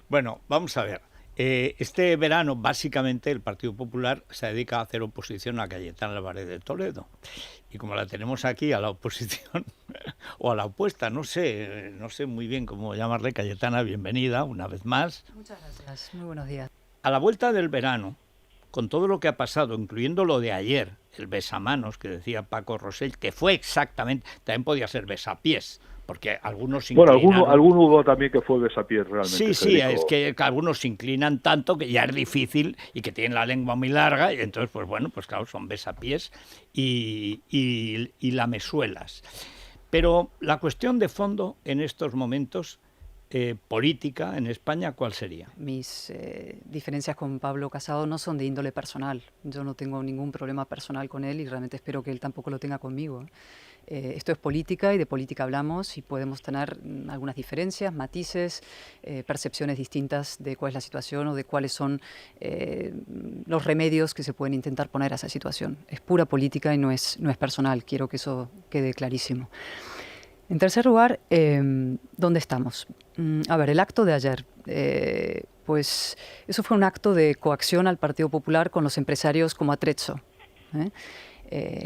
Bueno, vamos a ver. Este verano, básicamente, el Partido Popular se dedica a hacer oposición a Cayetana Álvarez de Toledo. Y como la tenemos aquí a la oposición, o a la opuesta, no sé muy bien cómo llamarle, Cayetana, bienvenida una vez más. Muchas gracias. Muy buenos días. A la vuelta del verano, con todo lo que ha pasado, incluyendo lo de ayer, el besamanos que decía Paco Rosell, que fue exactamente, también podía ser besapiés, porque algunos se Bueno, inclinaron. alguno hubo también que fue besapiés realmente, Sí, Federico. es que algunos se inclinan tanto que ya es difícil y que tienen la lengua muy larga y entonces, pues bueno, pues claro, son besapiés y lamezuelas. Pero la cuestión de fondo en estos momentos, política en España, ¿cuál sería? Mis diferencias con Pablo Casado no son de índole personal. Yo no tengo ningún problema personal con él y realmente espero que él tampoco lo tenga conmigo. Esto es política y de política hablamos y podemos tener algunas diferencias, matices, percepciones distintas de cuál es la situación o de cuáles son los remedios que se pueden intentar poner a esa situación. Es pura política y no es personal. Quiero que eso quede clarísimo. En tercer lugar, ¿dónde estamos? A ver, el acto de ayer, pues eso fue un acto de coacción al Partido Popular con los empresarios como atrezzo.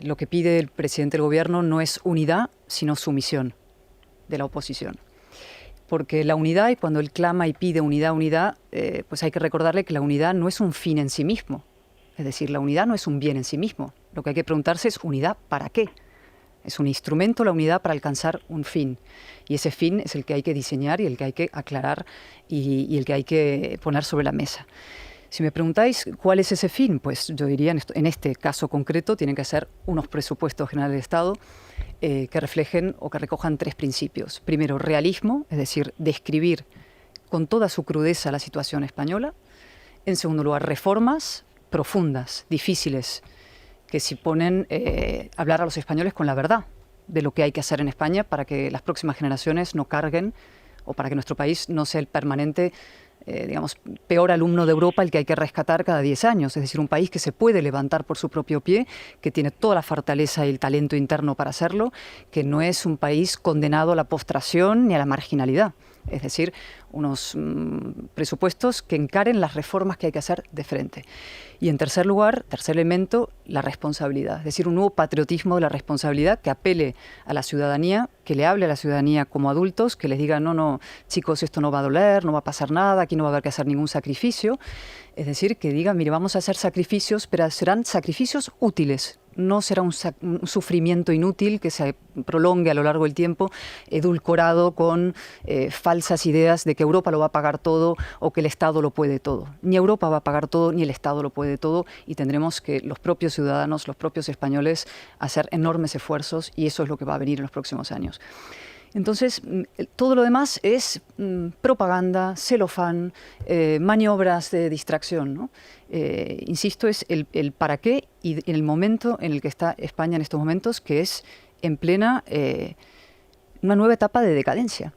Lo que pide el presidente del gobierno no es unidad, sino sumisión de la oposición. Porque la unidad, y cuando él clama y pide unidad, pues hay que recordarle que la unidad no es un fin en sí mismo. Es decir, la unidad no es un bien en sí mismo. Lo que hay que preguntarse es ¿unidad para qué? Es un instrumento la unidad para alcanzar un fin. Y ese fin es el que hay que diseñar y el que hay que aclarar y el que hay que poner sobre la mesa. Si me preguntáis cuál es ese fin, pues yo diría en este caso concreto tienen que ser unos presupuestos generales de Estado que reflejen o que recojan tres principios. Primero, realismo, es decir, describir con toda su crudeza la situación española. En segundo lugar, reformas profundas, difíciles, que si ponen hablar a los españoles con la verdad de lo que hay que hacer en España para que las próximas generaciones no carguen o para que nuestro país no sea el permanente, peor alumno de Europa, el que hay que rescatar cada 10 años. Es decir, un país que se puede levantar por su propio pie, que tiene toda la fortaleza y el talento interno para hacerlo, que no es un país condenado a la postración ni a la marginalidad. Es decir, unos presupuestos que encaren las reformas que hay que hacer de frente. Y en tercer lugar, tercer elemento, la responsabilidad. Es decir, un nuevo patriotismo de la responsabilidad que apele a la ciudadanía, que le hable a la ciudadanía como adultos, que les diga, no, chicos, esto no va a doler, no va a pasar nada, aquí no va a haber que hacer ningún sacrificio. Es decir, que diga, mire, vamos a hacer sacrificios, pero serán sacrificios útiles. No será un sufrimiento inútil que se prolongue a lo largo del tiempo, edulcorado con falsas ideas de que Europa lo va a pagar todo o que el Estado lo puede todo. Ni Europa va a pagar todo, ni el Estado lo puede todo, y tendremos que los propios ciudadanos, los propios españoles, hacer enormes esfuerzos, y eso es lo que va a venir en los próximos años. Entonces, todo lo demás es propaganda, celofán, maniobras de distracción, ¿no? Insisto, es el para qué y el momento en el que está España en estos momentos, que es en plena una nueva etapa de decadencia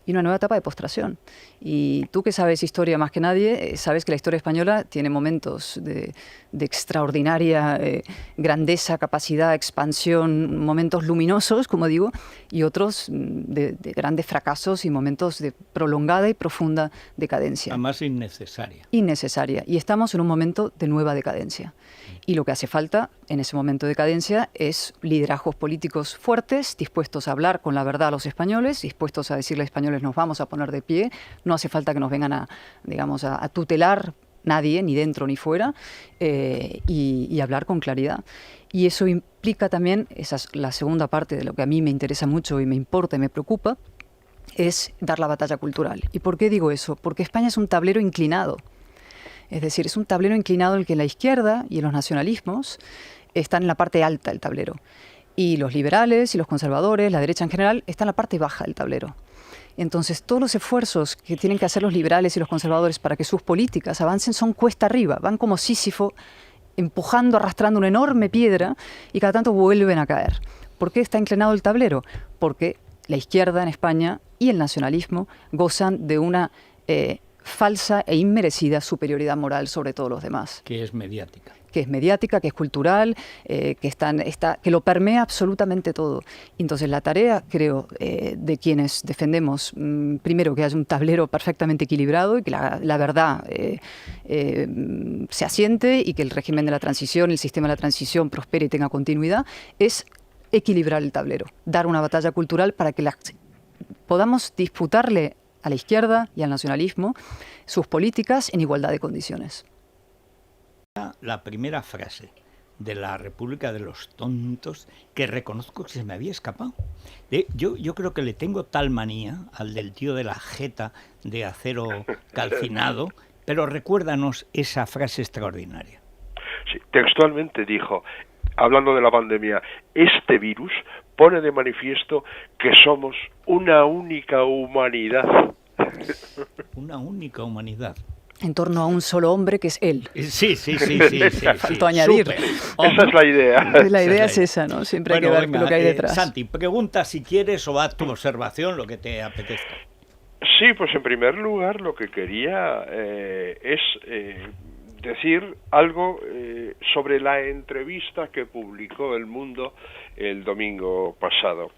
y una nueva etapa de postración. Y tú que sabes historia más que nadie, sabes que la historia española tiene momentos de extraordinaria grandeza, capacidad, expansión, momentos luminosos, como digo, y otros de grandes fracasos y momentos de prolongada y profunda decadencia. Además innecesaria. Innecesaria. Y estamos en un momento de nueva decadencia. Y lo que hace falta en ese momento de decadencia es liderazgos políticos fuertes, dispuestos a hablar con la verdad a los españoles, dispuestos a decirle a los españoles nos vamos a poner de pie. No hace falta que nos vengan a tutelar nadie, ni dentro ni fuera, y hablar con claridad. Y eso implica también, esa es la segunda parte de lo que a mí me interesa mucho y me importa y me preocupa, es dar la batalla cultural. ¿Y por qué digo eso? Porque España es un tablero inclinado. Es decir, es un tablero inclinado en el que la izquierda y los nacionalismos están en la parte alta del tablero. Y los liberales y los conservadores, la derecha en general, están en la parte baja del tablero. Entonces, todos los esfuerzos que tienen que hacer los liberales y los conservadores para que sus políticas avancen son cuesta arriba, van como Sísifo empujando, arrastrando una enorme piedra y cada tanto vuelven a caer. ¿Por qué está inclinado el tablero? Porque la izquierda en España y el nacionalismo gozan de una falsa e inmerecida superioridad moral sobre todos los demás. Que es mediática. que es mediática, que es cultural, que lo permea absolutamente todo. Entonces la tarea, creo, de quienes defendemos, primero que haya un tablero perfectamente equilibrado y que la verdad se asiente y que el régimen de la transición, el sistema de la transición prospere y tenga continuidad, es equilibrar el tablero, dar una batalla cultural para que podamos disputarle a la izquierda y al nacionalismo sus políticas en igualdad de condiciones. La primera frase de la República de los Tontos, que reconozco que se me había escapado. Yo creo que le tengo tal manía al del tío de la jeta de acero calcinado, pero recuérdanos esa frase extraordinaria. Sí, textualmente dijo, hablando de la pandemia, este virus pone de manifiesto que somos una única humanidad. Una única humanidad. En torno a un solo hombre que es él. Sí. Faltó añadir. Esa es la idea. La idea es esa, ¿no? Siempre hay que ver lo que hay detrás. Santi, pregunta si quieres o haz tu observación, lo que te apetezca. Sí, pues en primer lugar lo que quería es decir algo sobre la entrevista que publicó El Mundo el domingo pasado,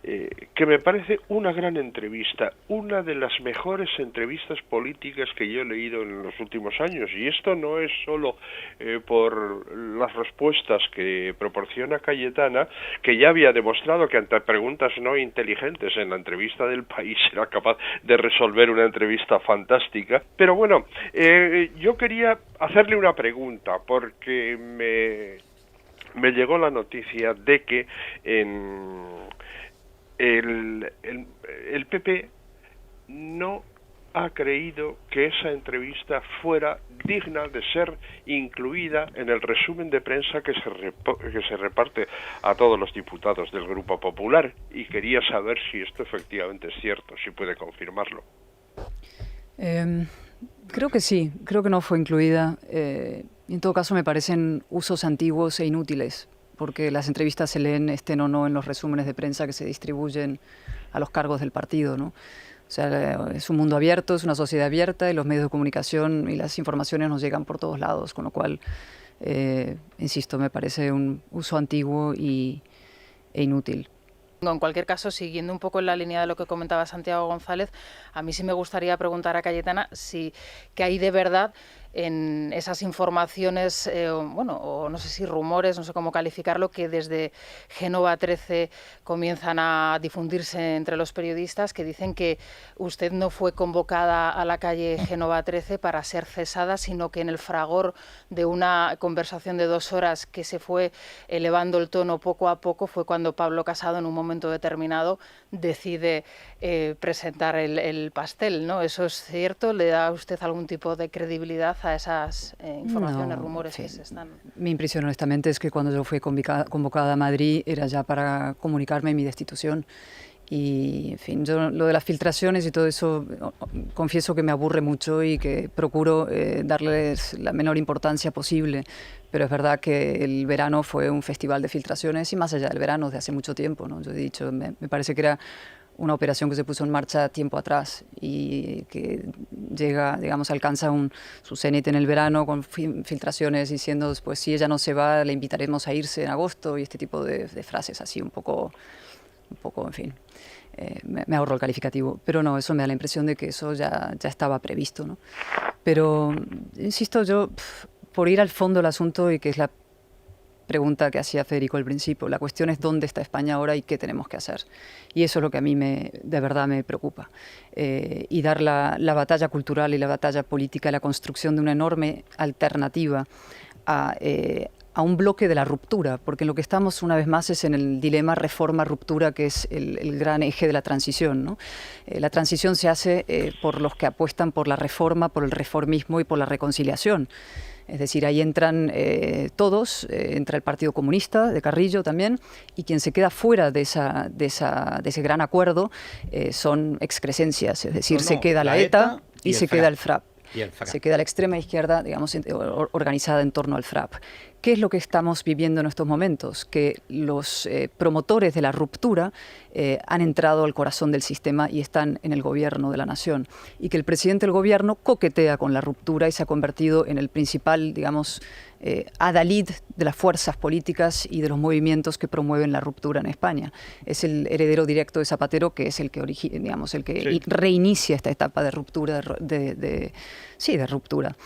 que me parece una gran entrevista, una de las mejores entrevistas políticas que yo he leído en los últimos años, y esto no es solo por las respuestas que proporciona Cayetana, que ya había demostrado que ante preguntas no inteligentes en la entrevista del País era capaz de resolver una entrevista fantástica, pero bueno, yo quería hacerle una pregunta, porque me llegó la noticia de que el PP no ha creído que esa entrevista fuera digna de ser incluida en el resumen de prensa que se reparte a todos los diputados del Grupo Popular, y quería saber si esto efectivamente es cierto, si puede confirmarlo. Creo que sí, creo que no fue incluida. En todo caso me parecen usos antiguos e inútiles, porque las entrevistas se leen, estén o no, en los resúmenes de prensa que se distribuyen a los cargos del partido, ¿no? O sea, es un mundo abierto, es una sociedad abierta, y los medios de comunicación y las informaciones nos llegan por todos lados, con lo cual, insisto, me parece un uso antiguo e inútil. En cualquier caso, siguiendo un poco en la línea de lo que comentaba Santiago González, a mí sí me gustaría preguntar a Cayetana si que hay de verdad en esas informaciones, o no sé si rumores, no sé cómo calificarlo, que desde Génova 13 comienzan a difundirse entre los periodistas, que dicen que usted no fue convocada a la calle Génova 13 para ser cesada, sino que en el fragor de una conversación de 2 horas que se fue elevando el tono poco a poco, fue cuando Pablo Casado, en un momento determinado, decide presentar el pastel, ¿no? ¿Eso es cierto? ¿Le da a usted algún tipo de credibilidad a esas informaciones, rumores que se están...? Mi impresión, honestamente, es que cuando yo fui convocada a Madrid era ya para comunicarme mi destitución. Y, en fin, yo lo de las filtraciones y todo eso, confieso que me aburre mucho y que procuro darles la menor importancia posible. Pero es verdad que el verano fue un festival de filtraciones, y más allá del verano, desde hace mucho tiempo, ¿no? Yo he dicho, me parece que era una operación que se puso en marcha tiempo atrás y que llega, digamos, alcanza su cenit en el verano con filtraciones diciendo, pues si ella no se va, le invitaremos a irse en agosto, y este tipo de frases así un poco, en fin, me ahorro el calificativo. Pero no, eso me da la impresión de que eso ya estaba previsto, ¿no? Pero, insisto, yo, por ir al fondo del asunto, y que es la pregunta que hacía Federico al principio, la cuestión es dónde está España ahora y qué tenemos que hacer. Y eso es lo que a mí de verdad me preocupa. Y dar la batalla cultural y la batalla política, la construcción de una enorme alternativa a un bloque de la ruptura, porque lo que estamos una vez más es en el dilema reforma-ruptura, que es el gran eje de la transición, ¿no? La transición se hace por los que apuestan por la reforma, por el reformismo y por la reconciliación. Es decir, ahí entran todos, entra el Partido Comunista de Carrillo también, y quien se queda fuera de ese gran acuerdo son excrescencias, es decir, se queda la ETA y se queda el FRAP. Se queda la extrema izquierda, digamos, organizada en torno al FRAP, ¿qué es lo que estamos viviendo en estos momentos? Que los promotores de la ruptura han entrado al corazón del sistema y están en el gobierno de la nación. Y que el presidente del gobierno coquetea con la ruptura y se ha convertido en el principal, digamos, adalid de las fuerzas políticas y de los movimientos que promueven la ruptura en España. Es el heredero directo de Zapatero, que es el que, reinicia esta etapa de ruptura, de ruptura.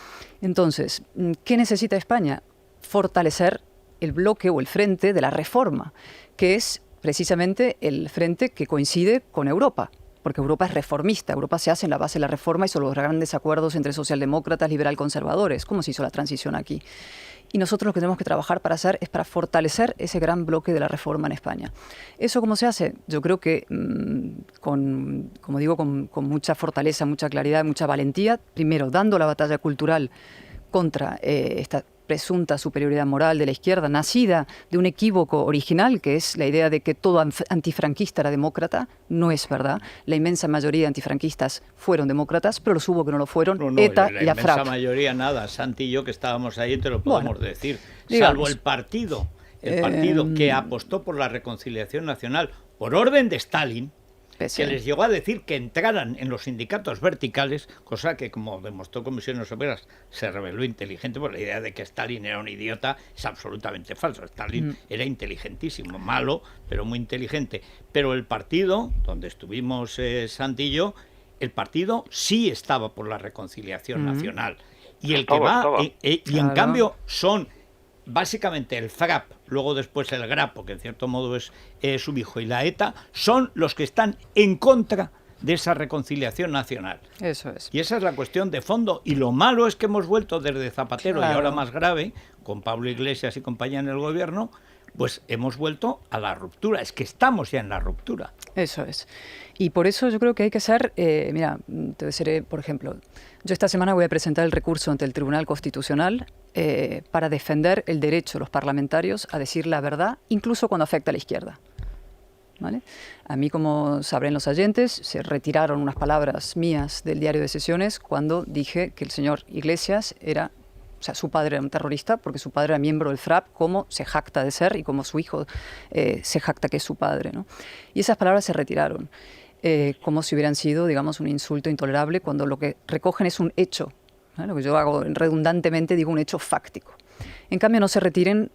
Entonces, ¿qué necesita España? Fortalecer el bloque o el frente de la reforma, que es precisamente el frente que coincide con Europa, porque Europa es reformista, Europa se hace en la base de la reforma y son los grandes acuerdos entre socialdemócratas, liberal-conservadores, como se hizo la transición aquí. Y nosotros lo que tenemos que trabajar para hacer es para fortalecer ese gran bloque de la reforma en España. ¿Eso cómo se hace? Yo creo que, con mucha fortaleza, mucha claridad, mucha valentía, primero dando la batalla cultural contra esta presunta superioridad moral de la izquierda, nacida de un equívoco original, que es la idea de que todo antifranquista era demócrata. No es verdad. La inmensa mayoría de antifranquistas fueron demócratas, pero los hubo que no lo fueron, ETA y AFRAP. La inmensa mayoría nada. Santi y yo, que estábamos ahí, te lo podemos decir. Digamos, salvo el partido que apostó por la reconciliación nacional por orden de Stalin, que les llegó a decir que entraran en los sindicatos verticales, cosa que, como demostró Comisiones Obreras, se reveló inteligente, porque la idea de que Stalin era un idiota es absolutamente falso. Stalin era inteligentísimo, malo, pero muy inteligente. Pero el partido, donde estuvimos Santi y yo, el partido sí estaba por la reconciliación nacional. Y el que va, y en cambio son básicamente el FRAP, luego después el GRAPO, que en cierto modo es su hijo, y la ETA, son los que están en contra de esa reconciliación nacional. Eso es. Y esa es la cuestión de fondo. Y lo malo es que hemos vuelto desde Zapatero, y ahora más grave, con Pablo Iglesias y compañía en el gobierno, pues hemos vuelto a la ruptura. Es que estamos ya en la ruptura. Eso es. Y por eso yo creo que hay que ser, mira, te deciré, por ejemplo, yo esta semana voy a presentar el recurso ante el Tribunal Constitucional para defender el derecho de los parlamentarios a decir la verdad, incluso cuando afecta a la izquierda. ¿Vale? A mí, como sabrán los oyentes, se retiraron unas palabras mías del diario de sesiones cuando dije que el señor Iglesias era, o sea, su padre era un terrorista, porque su padre era miembro del FRAP, como se jacta de ser y como su hijo se jacta que es su padre, ¿no? Y esas palabras se retiraron, como si hubieran sido, digamos, un insulto intolerable, cuando lo que recogen es un hecho, ¿no? Lo que yo hago redundantemente, digo un hecho fáctico. En cambio, no se retiran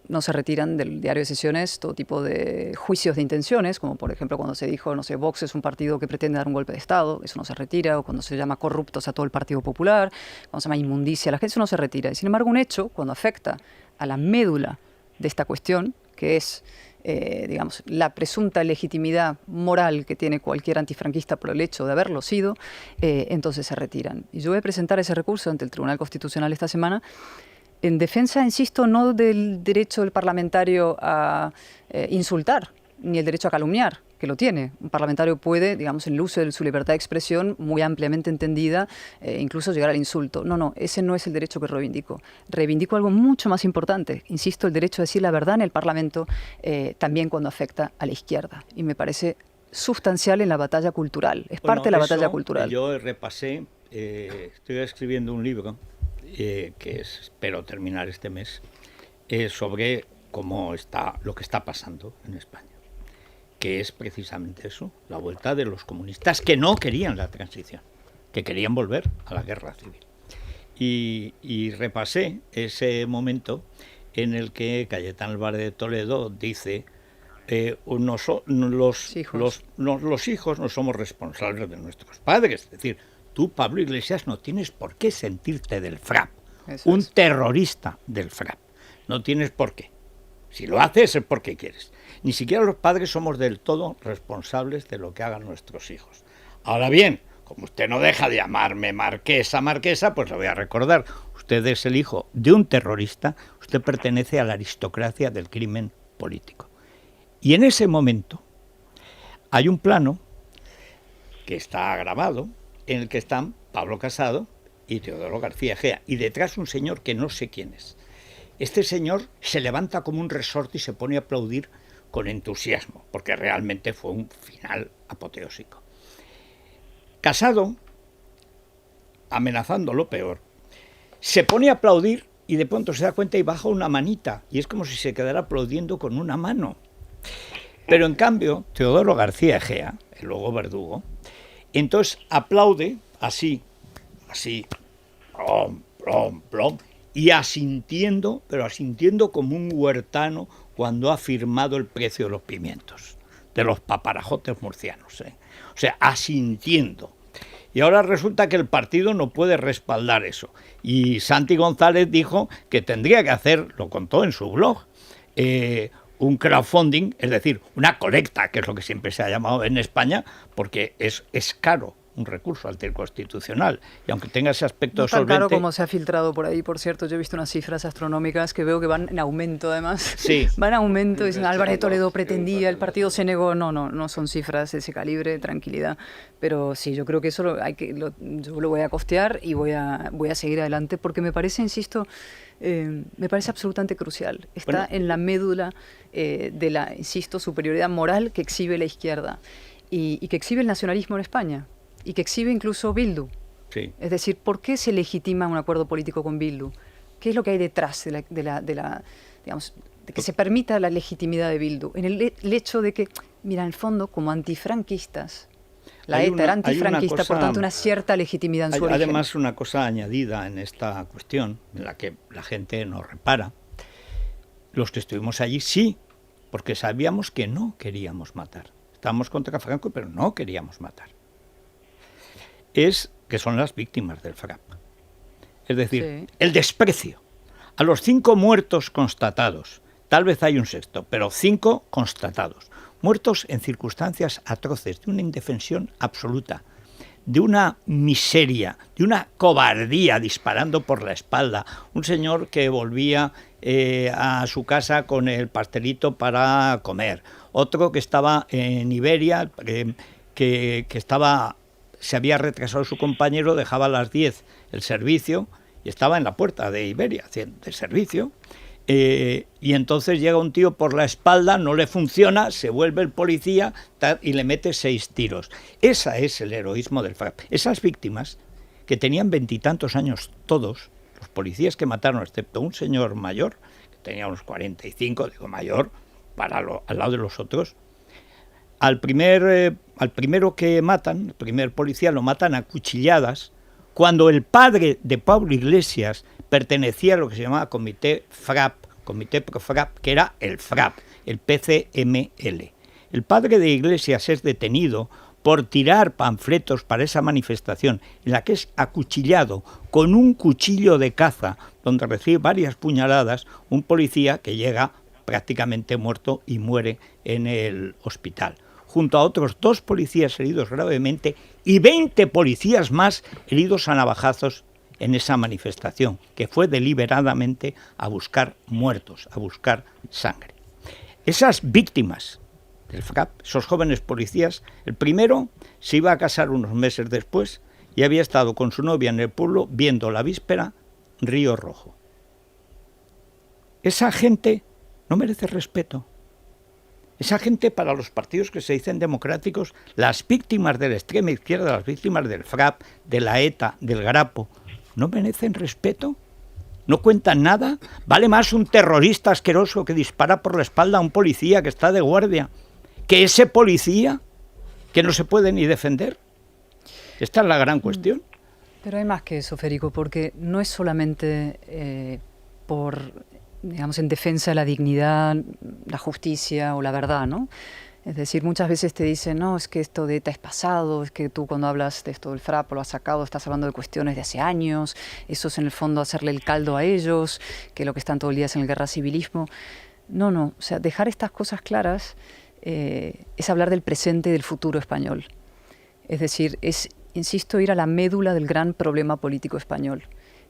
del diario de sesiones todo tipo de juicios de intenciones, como por ejemplo cuando se dijo, no sé, Vox es un partido que pretende dar un golpe de Estado, eso no se retira, o cuando se llama corruptos a todo el Partido Popular, cuando se llama inmundicia a la gente, eso no se retira. Y sin embargo, un hecho, cuando afecta a la médula de esta cuestión, que es, digamos, la presunta legitimidad moral que tiene cualquier antifranquista por el hecho de haberlo sido, entonces se retiran. Y yo voy a presentar ese recurso ante el Tribunal Constitucional esta semana, en defensa, insisto, no del derecho del parlamentario a insultar, ni el derecho a calumniar, que lo tiene. Un parlamentario puede, digamos, en el uso de su libertad de expresión, muy ampliamente entendida, incluso llegar al insulto. No, ese no es el derecho que reivindico. Reivindico algo mucho más importante, insisto, el derecho a decir la verdad en el Parlamento, también cuando afecta a la izquierda. Y me parece sustancial en la batalla cultural, es parte de la batalla cultural. Yo repasé, estoy escribiendo un libro, que espero terminar este mes, sobre cómo está lo que está pasando en España, que es precisamente eso, la vuelta de los comunistas que no querían la transición, que querían volver a la guerra civil. Y repasé ese momento en el que Cayetano Álvarez de Toledo dice: los hijos no somos responsables de nuestros padres. Es decir, tú, Pablo Iglesias, no tienes por qué sentirte del FRAP, un terrorista del FRAP. No tienes por qué. Si lo haces es porque quieres. Ni siquiera los padres somos del todo responsables de lo que hagan nuestros hijos. Ahora bien, como usted no deja de llamarme marquesa, pues lo voy a recordar. Usted es el hijo de un terrorista, usted pertenece a la aristocracia del crimen político. Y en ese momento hay un plano que está grabado, en el que están Pablo Casado y Teodoro García Egea, y detrás un señor que no sé quién es. Este señor se levanta como un resorte y se pone a aplaudir con entusiasmo, porque realmente fue un final apoteósico. Casado, amenazando lo peor, se pone a aplaudir y de pronto se da cuenta y baja una manita, y es como si se quedara aplaudiendo con una mano. Pero en cambio, Teodoro García Egea, el luego verdugo, entonces aplaude así, plom, plom, plom, y asintiendo, pero asintiendo como un huertano cuando ha firmado el precio de los pimientos, de los paparajotes murcianos, ¿eh? O sea, asintiendo. Y ahora resulta que el partido no puede respaldar eso. Y Santi González dijo que tendría que hacer, lo contó en su blog, un crowdfunding, es decir, una colecta, que es lo que siempre se ha llamado en España, porque es caro un recurso anticonstitucional. Y aunque tenga ese aspecto solvente... No tan caro como se ha filtrado por ahí, por cierto. Yo he visto unas cifras astronómicas que veo que van en aumento, además. Sí. Van en aumento. Dicen, Álvarez de Toledo pretendía, el partido se negó. No son cifras de ese calibre, tranquilidad. Pero sí, yo creo que eso yo lo voy a costear y voy a seguir adelante, porque me parece, insisto, me parece absolutamente crucial. Está en la médula de la, insisto, superioridad moral que exhibe la izquierda y que exhibe el nacionalismo en España. Y que exhibe incluso Bildu. Sí. Es decir, ¿por qué se legitima un acuerdo político con Bildu? ¿Qué es lo que hay detrás digamos, de que se permita la legitimidad de Bildu? En el hecho de que, mira, en el fondo, como antifranquistas, la ETA era antifranquista, por tanto, una cierta legitimidad en su origen. Además, una cosa añadida en esta cuestión, en la que la gente no repara, los que estuvimos allí sí, porque sabíamos que no queríamos matar. Estábamos contra Franco, pero no queríamos matar. Es que son las víctimas del FRAP. Es decir, sí, el desprecio. A los 5 muertos constatados, tal vez hay un sexto, pero 5 constatados, muertos en circunstancias atroces, de una indefensión absoluta, de una miseria, de una cobardía, disparando por la espalda. Un señor que volvía a su casa con el pastelito para comer. Otro que estaba en Iberia, que estaba... Se había retrasado su compañero, dejaba a las 10 el servicio y estaba en la puerta de Iberia haciendo el servicio. Y entonces llega un tío por la espalda, no le funciona, se vuelve el policía y le mete 6 tiros. Ese es el heroísmo del FRAP. Esas víctimas, que tenían 20 y tantos años todos, los policías que mataron, excepto un señor mayor, que tenía unos 45, digo mayor, al lado de los otros, al primero que matan, el primer policía, lo matan a cuchilladas, cuando el padre de Pablo Iglesias pertenecía a lo que se llamaba Comité FRAP, Comité Pro FRAP, que era el FRAP, el PCML. El padre de Iglesias es detenido por tirar panfletos para esa manifestación, en la que es acuchillado con un cuchillo de caza, donde recibe varias puñaladas, un policía que llega prácticamente muerto y muere en el hospital, junto a otros 2 policías heridos gravemente y 20 policías más heridos a navajazos en esa manifestación, que fue deliberadamente a buscar muertos, a buscar sangre. Esas víctimas del FRAP, esos jóvenes policías, el primero se iba a casar unos meses después y había estado con su novia en el pueblo viendo la víspera Río Rojo. Esa gente no merece respeto. Esa gente, para los partidos que se dicen democráticos, las víctimas de la extrema izquierda, las víctimas del FRAP, de la ETA, del Grapo, ¿no merecen respeto? ¿No cuentan nada? ¿Vale más un terrorista asqueroso que dispara por la espalda a un policía que está de guardia que ese policía que no se puede ni defender? Esta es la gran cuestión. Pero hay más que eso, Federico, porque no es solamente digamos, en defensa de la dignidad, la justicia o la verdad, ¿no? Es decir, muchas veces te dicen, no, es que esto de ETA es pasado, es que tú cuando hablas de esto del FRAP lo has sacado, estás hablando de cuestiones de hace años, eso es en el fondo hacerle el caldo a ellos, que lo que están todo el día es en el guerra civilismo. No, o sea, dejar estas cosas claras es hablar del presente y del futuro español. Es decir, es, insisto, ir a la médula del gran problema político español,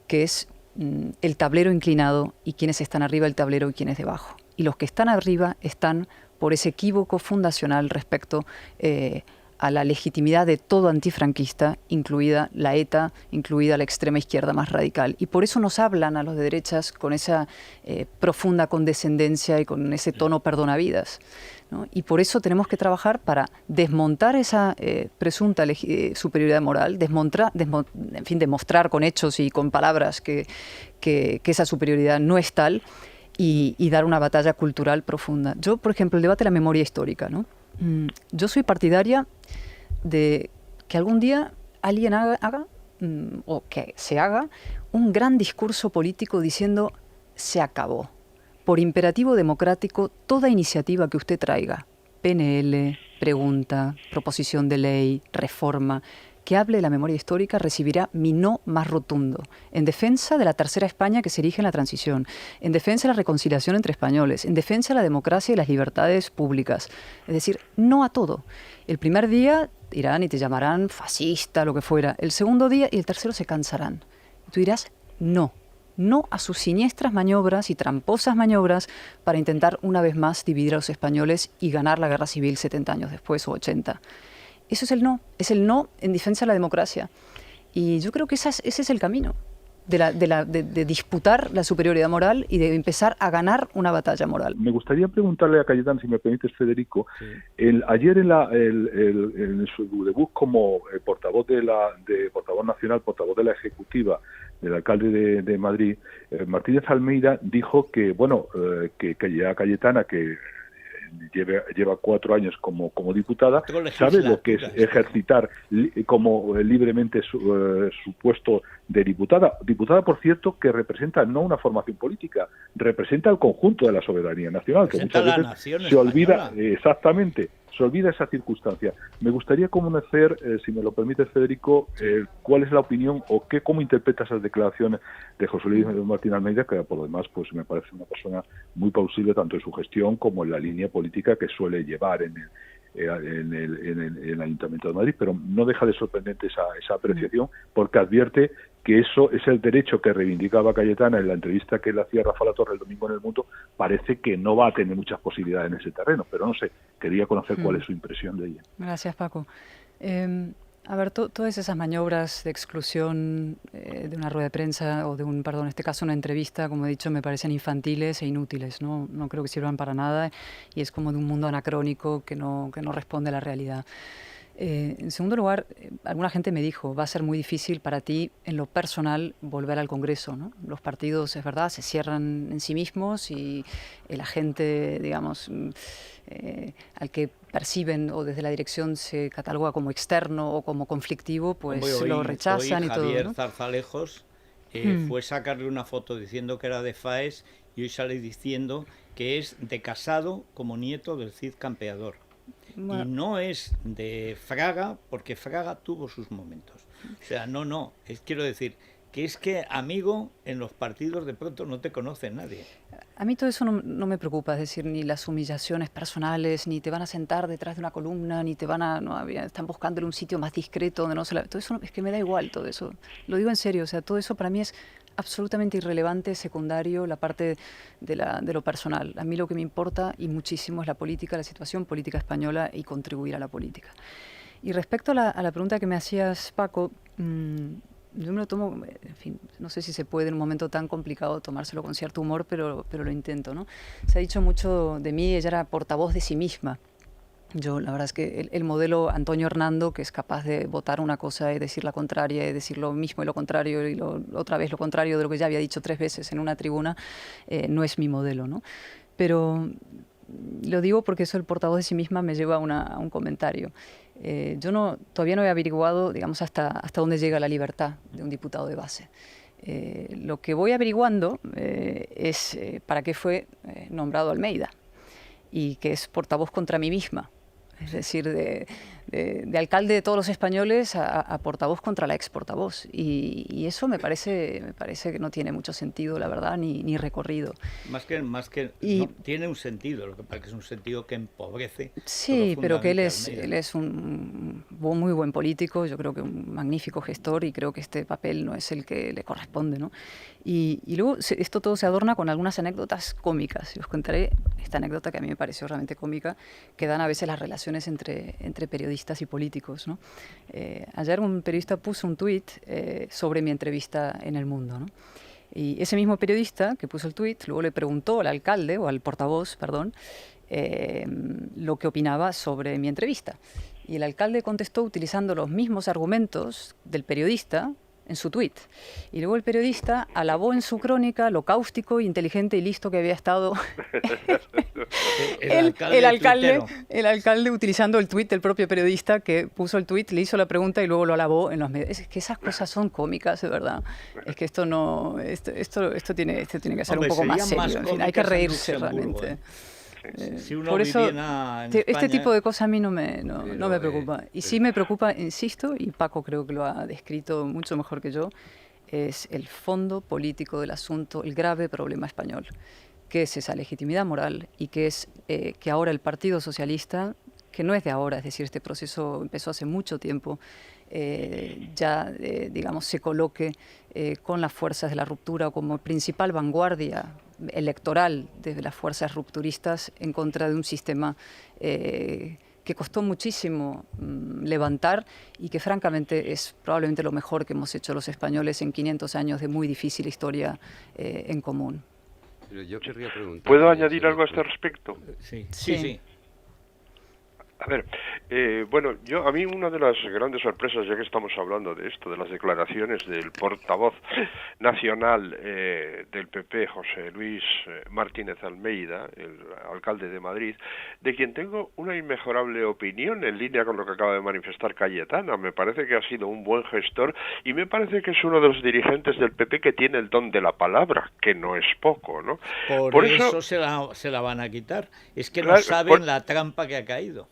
que es el tablero inclinado y quiénes están arriba del tablero y quiénes debajo. Y los que están arriba están por ese equívoco fundacional respecto a la legitimidad de todo antifranquista, incluida la ETA, incluida la extrema izquierda más radical. Y por eso nos hablan a los de derechas con esa profunda condescendencia y con ese tono perdonavidas. ¿no? Y por eso tenemos que trabajar para desmontar esa presunta superioridad moral, en fin, demostrar con hechos y con palabras que esa superioridad no es tal, y dar una batalla cultural profunda. Yo, por ejemplo, el debate de la memoria histórica, ¿no? Yo soy partidaria de que algún día alguien haga o que se haga un gran discurso político diciendo se acabó. Por imperativo democrático, toda iniciativa que usted traiga, PNL, pregunta, proposición de ley, reforma, que hable de la memoria histórica recibirá mi no más rotundo, en defensa de la tercera España que se erige en la transición, en defensa de la reconciliación entre españoles, en defensa de la democracia y las libertades públicas. Es decir, no a todo. El primer día irán y te llamarán fascista, lo que fuera. El segundo día y el tercero se cansarán. Y tú dirás, no a sus siniestras maniobras y tramposas maniobras para intentar una vez más dividir a los españoles y ganar la guerra civil 70 años después o 80. Eso es el no en defensa de la democracia. Y yo creo que ese es el camino, de disputar la superioridad moral y de empezar a ganar una batalla moral. Me gustaría preguntarle a Cayetana, si me permites, Federico, ayer en su debut como portavoz portavoz nacional, portavoz de la Ejecutiva, del alcalde de Madrid, Martínez Almeida, dijo que, que ya Cayetana, que lleva 4 años como diputada, sabe lo que es ejercitar como libremente su puesto de diputada. Diputada, por cierto, que representa no una formación política, representa el conjunto de la soberanía nacional, que muchas veces se olvida, exactamente, se olvida esa circunstancia. Me gustaría conocer, si me lo permite, Federico, cuál es la opinión o cómo interpreta esas declaraciones de José Luis Martín Almeida, que por lo demás pues me parece una persona muy plausible tanto en su gestión como en la línea política que suele llevar en el Ayuntamiento de Madrid, pero no deja de sorprendente esa apreciación, porque advierte que eso es el derecho que reivindicaba Cayetana en la entrevista que le hacía Rafa Latorre el domingo en El Mundo. Parece que no va a tener muchas posibilidades en ese terreno, pero no sé, quería conocer cuál es su impresión de ella. Gracias, Paco. A ver, todas esas maniobras de exclusión de una rueda de prensa o en este caso una entrevista, como he dicho, me parecen infantiles e inútiles, ¿no? No creo que sirvan para nada y es como de un mundo anacrónico que no responde a la realidad. En segundo lugar, alguna gente me dijo, va a ser muy difícil para ti en lo personal volver al Congreso, ¿no? Los partidos, es verdad, se cierran en sí mismos y la gente, digamos, al que perciben o desde la dirección se cataloga como externo o como conflictivo, pues lo rechazan y todo, ¿no? Javier Zarzalejos fue sacarle una foto diciendo que era de Faes y hoy sale diciendo que es de Casado como nieto del Cid Campeador. Bueno. Y no es de Fraga, porque Fraga tuvo sus momentos. O sea, quiero decir que es que, amigo, en los partidos de pronto no te conoce nadie. A mí todo eso no me preocupa, es decir, ni las humillaciones personales, ni te van a sentar detrás de una columna, ni te están buscándole un sitio más discreto donde no se la... Todo eso es que me da igual todo eso. Lo digo en serio, o sea, todo eso para mí es absolutamente irrelevante, secundario, la parte de lo personal. A mí lo que me importa y muchísimo es la política, la situación política española y contribuir a la política. Y respecto a la pregunta que me hacías, Paco, yo me lo tomo, en fin, no sé si se puede en un momento tan complicado tomárselo con cierto humor, pero lo intento, ¿no? Se ha dicho mucho de mí, ella era portavoz de sí misma. Yo, la verdad es que el modelo Antonio Hernando, que es capaz de votar una cosa y decir la contraria, y decir lo mismo y lo contrario, y otra vez lo contrario de lo que ya había dicho 3 veces en una tribuna, no es mi modelo, ¿no? Pero lo digo porque eso, el portavoz de sí misma, me lleva a un comentario. Yo todavía no he averiguado, digamos, hasta dónde llega la libertad de un diputado de base. Lo que voy averiguando es para qué fue nombrado Almeida y que es portavoz contra mí misma. Es decir, de alcalde de todos los españoles a portavoz contra la ex portavoz. Y eso me parece que no tiene mucho sentido, la verdad, ni recorrido. Más que no, tiene un sentido, lo que pasa es que es un sentido que empobrece. Sí, pero que él es un muy buen político, yo creo que un magnífico gestor, y creo que este papel no es el que le corresponde, ¿no? Y luego esto todo se adorna con algunas anécdotas cómicas. Os contaré esta anécdota que a mí me pareció realmente cómica, que dan a veces las relaciones entre periodistas y políticos, ¿no? Ayer un periodista puso un tuit sobre mi entrevista en El Mundo, ¿no? Y ese mismo periodista que puso el tuit luego le preguntó al alcalde, o al portavoz, perdón, lo que opinaba sobre mi entrevista. Y el alcalde contestó utilizando los mismos argumentos del periodista en su tuit. Y luego el periodista alabó en su crónica lo cáustico, inteligente y listo que había estado el alcalde utilizando el tuit del propio periodista que puso el tuit, le hizo la pregunta y luego lo alabó en los medios. Es que esas cosas son cómicas, de verdad. Es que esto tiene que ser un poco más serio. En fin, hay que reírse realmente. Si uno por eso, en España, este tipo de cosas a mí no me preocupa. Y sí me preocupa, insisto, y Paco creo que lo ha descrito mucho mejor que yo, es el fondo político del asunto, el grave problema español, que es esa legitimidad moral y que es que ahora el Partido Socialista, que no es de ahora, es decir, este proceso empezó hace mucho tiempo, digamos, se coloque con las fuerzas de la ruptura como principal vanguardia electoral de las fuerzas rupturistas en contra de un sistema que costó muchísimo levantar y que francamente es probablemente lo mejor que hemos hecho los españoles en 500 años de muy difícil historia en común. Pero yo querría preguntar, ¿puedo añadir algo a este respecto? Sí. A ver, a mí una de las grandes sorpresas, ya que estamos hablando de esto, de las declaraciones del portavoz nacional del PP, José Luis Martínez Almeida, el alcalde de Madrid, de quien tengo una inmejorable opinión en línea con lo que acaba de manifestar Cayetana. Me parece que ha sido un buen gestor y me parece que es uno de los dirigentes del PP que tiene el don de la palabra, que no es poco, ¿no? Por eso se la van a quitar. Es que no saben la trampa que ha caído.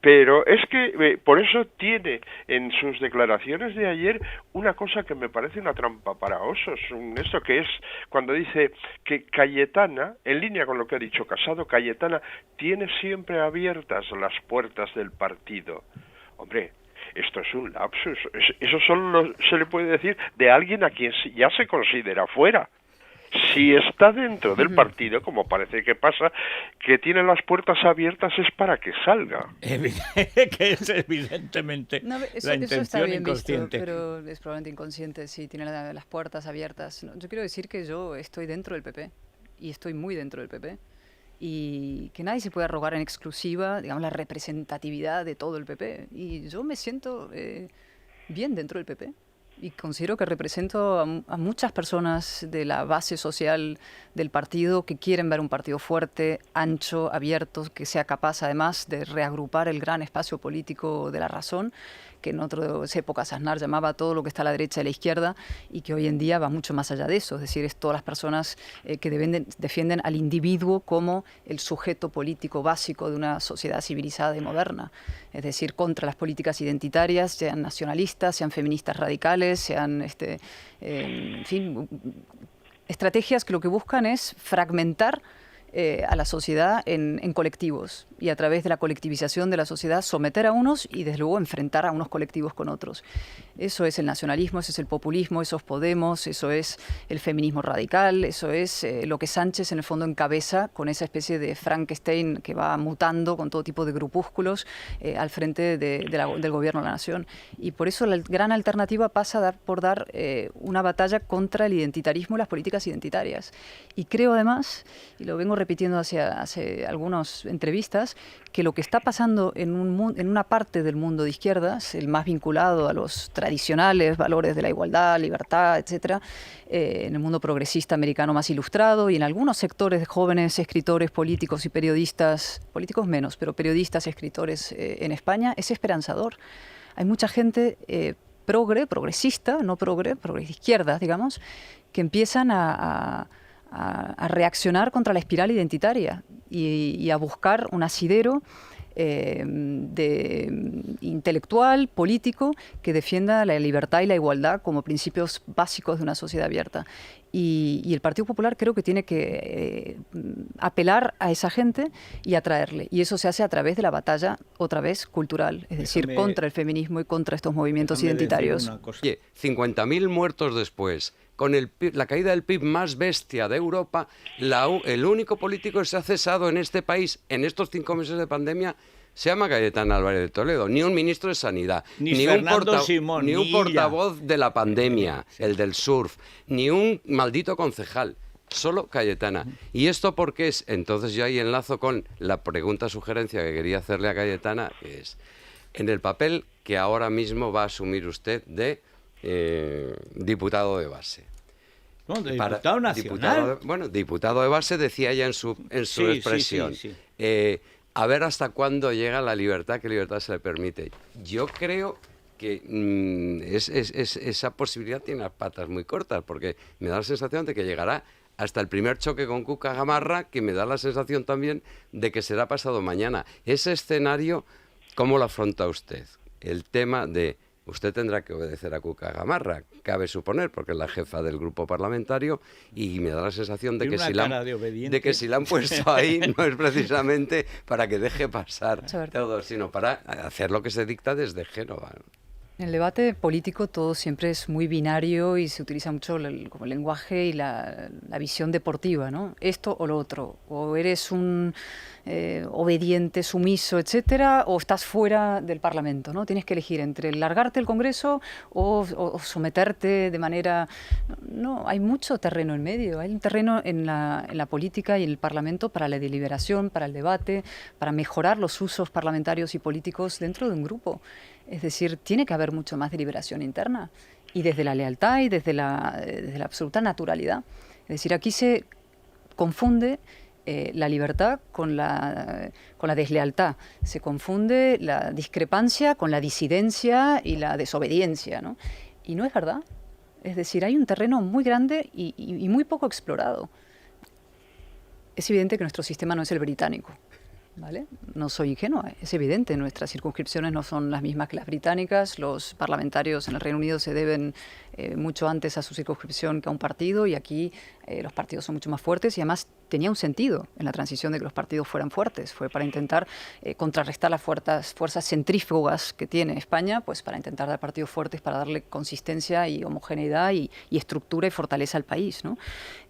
Pero es que por eso tiene en sus declaraciones de ayer una cosa que me parece una trampa para osos, esto que es cuando dice que Cayetana, en línea con lo que ha dicho Casado, Cayetana tiene siempre abiertas las puertas del partido. Hombre, esto es un lapsus, eso solo se le puede decir de alguien a quien ya se considera fuera. Si está dentro del partido, como parece que pasa, que tiene las puertas abiertas es para que salga. Que es evidentemente la intención está bien inconsciente. Visto, pero es probablemente inconsciente, sí, tiene las puertas abiertas. No, yo quiero decir que yo estoy dentro del PP, y estoy muy dentro del PP, y que nadie se puede arrogar en exclusiva, digamos, la representatividad de todo el PP. Y yo me siento bien dentro del PP. Y considero que represento a muchas personas de la base social del partido que quieren ver un partido fuerte, ancho, abierto, que sea capaz además de reagrupar el gran espacio político de la razón, que en otras épocas Aznar llamaba todo lo que está a la derecha y a la izquierda, y que hoy en día va mucho más allá de eso, es decir, es todas las personas que defienden al individuo como el sujeto político básico de una sociedad civilizada y moderna, es decir, contra las políticas identitarias, sean nacionalistas, sean feministas radicales, sean, en fin, estrategias que lo que buscan es fragmentar a la sociedad en colectivos y a través de la colectivización de la sociedad someter a unos y desde luego enfrentar a unos colectivos con otros. Eso es el nacionalismo, eso es el populismo, eso es Podemos, eso es el feminismo radical, eso es lo que Sánchez en el fondo encabeza con esa especie de Frankenstein que va mutando con todo tipo de grupúsculos al frente del gobierno de la nación. Y por eso la gran alternativa pasa por dar una batalla contra el identitarismo y las políticas identitarias. Y creo además, y lo vengo repitiendo hace algunas entrevistas, que lo que está pasando en una parte del mundo de izquierdas, el más vinculado a los tradicionales valores de la igualdad, libertad, etcétera, en el mundo progresista americano más ilustrado y en algunos sectores de jóvenes escritores, políticos y periodistas, políticos menos, pero periodistas, escritores en España, es esperanzador. Hay mucha gente progresista, no progre de izquierdas, digamos, que empiezan a reaccionar contra la espiral identitaria y a buscar un asidero intelectual, político, que defienda la libertad y la igualdad como principios básicos de una sociedad abierta. Y el Partido Popular creo que tiene que apelar a esa gente y atraerle. Y eso se hace a través de la batalla, otra vez, cultural, es decir, contra el feminismo y contra estos movimientos identitarios. Oye, 50.000 muertos después, con la caída del PIB más bestia de Europa, el único político que se ha cesado en este país en estos 5 meses de pandemia se llama Cayetana Álvarez de Toledo. Ni un ministro de Sanidad, ni un portavoz de la pandemia, el del surf, ni un maldito concejal. solo Cayetana. ¿Y esto por qué es? Entonces yo ahí enlazo con la sugerencia que quería hacerle a Cayetana, que es en el papel que ahora mismo va a asumir usted de diputado de base. No, de diputado nacional. Diputado de base, decía ella en su expresión. Sí. A ver hasta cuándo llega la libertad, qué libertad se le permite. Yo creo que esa posibilidad tiene las patas muy cortas, porque me da la sensación de que llegará hasta el primer choque con Cuca Gamarra, que me da la sensación también de que será pasado mañana. Ese escenario, ¿cómo lo afronta usted? El tema de usted tendrá que obedecer a Cuca Gamarra, cabe suponer, porque es la jefa del grupo parlamentario, y me da la sensación de que si la han puesto ahí no es precisamente para que deje pasar todo, sino para hacer lo que se dicta desde Génova. En el debate político todo siempre es muy binario y se utiliza mucho como el lenguaje y la visión deportiva, ¿no? Esto o lo otro. O eres un obediente, sumiso, etcétera, o estás fuera del Parlamento, ¿no? Tienes que elegir entre largarte el Congreso o someterte de manera... No, hay mucho terreno en medio. Hay un terreno en la política y en el Parlamento para la deliberación, para el debate, para mejorar los usos parlamentarios y políticos dentro de un grupo. Es decir, tiene que haber mucho más deliberación interna y desde la lealtad y desde la absoluta naturalidad. Es decir, aquí se confunde la libertad con la deslealtad, se confunde la discrepancia con la disidencia y la desobediencia, ¿no? Y no es verdad. Es decir, hay un terreno muy grande y muy poco explorado. Es evidente que nuestro sistema no es el británico, ¿vale? No soy ingenua, es evidente, nuestras circunscripciones no son las mismas que las británicas, los parlamentarios en el Reino Unido se deben mucho antes a su circunscripción que a un partido, y aquí los partidos son mucho más fuertes, y además tenía un sentido en la transición de que los partidos fueran fuertes, fue para intentar contrarrestar las fuerzas centrífugas que tiene España, pues para intentar dar partidos fuertes, para darle consistencia y homogeneidad y estructura y fortaleza al país, ¿no?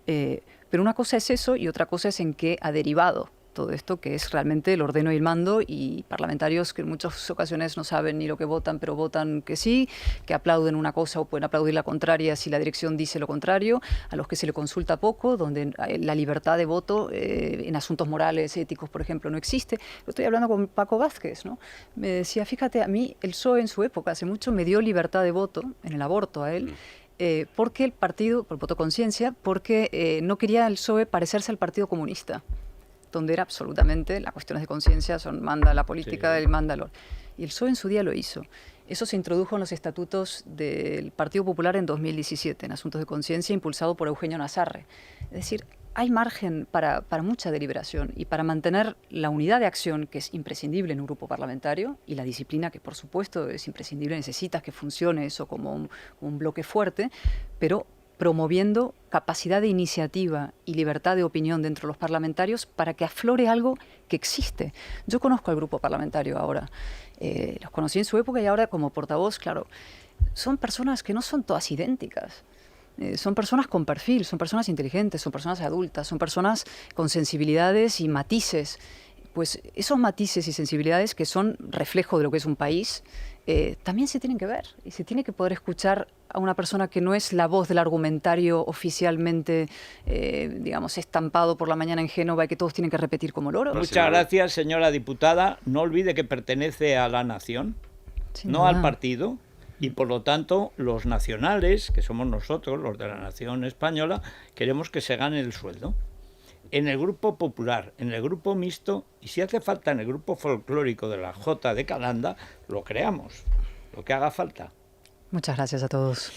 Pero una cosa es eso y otra cosa es en qué ha derivado todo esto, que es realmente el ordeno y el mando, y parlamentarios que en muchas ocasiones no saben ni lo que votan, pero votan que sí, que aplauden una cosa o pueden aplaudir la contraria si la dirección dice lo contrario, a los que se le consulta poco, donde la libertad de voto en asuntos morales, éticos, por ejemplo, no existe. Estoy hablando con Paco Vázquez, ¿no? Me decía, fíjate, a mí el PSOE en su época, hace mucho, me dio libertad de voto en el aborto a él, porque el partido, por voto conciencia, porque no quería el PSOE parecerse al Partido Comunista, donde era absolutamente, las cuestiones de conciencia manda la política, sí, manda el orden. Y el PSOE en su día lo hizo. Eso se introdujo en los estatutos del Partido Popular en 2017, en asuntos de conciencia, impulsado por Eugenio Nazarre. Es decir, hay margen para mucha deliberación y para mantener la unidad de acción, que es imprescindible en un grupo parlamentario, y la disciplina, que por supuesto es imprescindible, necesitas que funcione eso como un bloque fuerte, pero promoviendo capacidad de iniciativa y libertad de opinión dentro de los parlamentarios para que aflore algo que existe. Yo conozco al grupo parlamentario ahora, los conocí en su época y ahora como portavoz, claro, son personas que no son todas idénticas. Son personas con perfil, son personas inteligentes, son personas adultas, son personas con sensibilidades y matices. Pues esos matices y sensibilidades que son reflejo de lo que es un país, también se tienen que ver y se tiene que poder escuchar a una persona que no es la voz del argumentario oficialmente, digamos, estampado por la mañana en Génova y que todos tienen que repetir como loros. Muchas gracias, señora diputada. No olvide que pertenece a la nación, no al partido, y por lo tanto los nacionales, que somos nosotros, los de la nación española, queremos que se gane el sueldo. En el grupo popular, en el grupo mixto y si hace falta en el grupo folclórico de la Jota de Calanda, lo creamos, lo que haga falta. Muchas gracias a todos.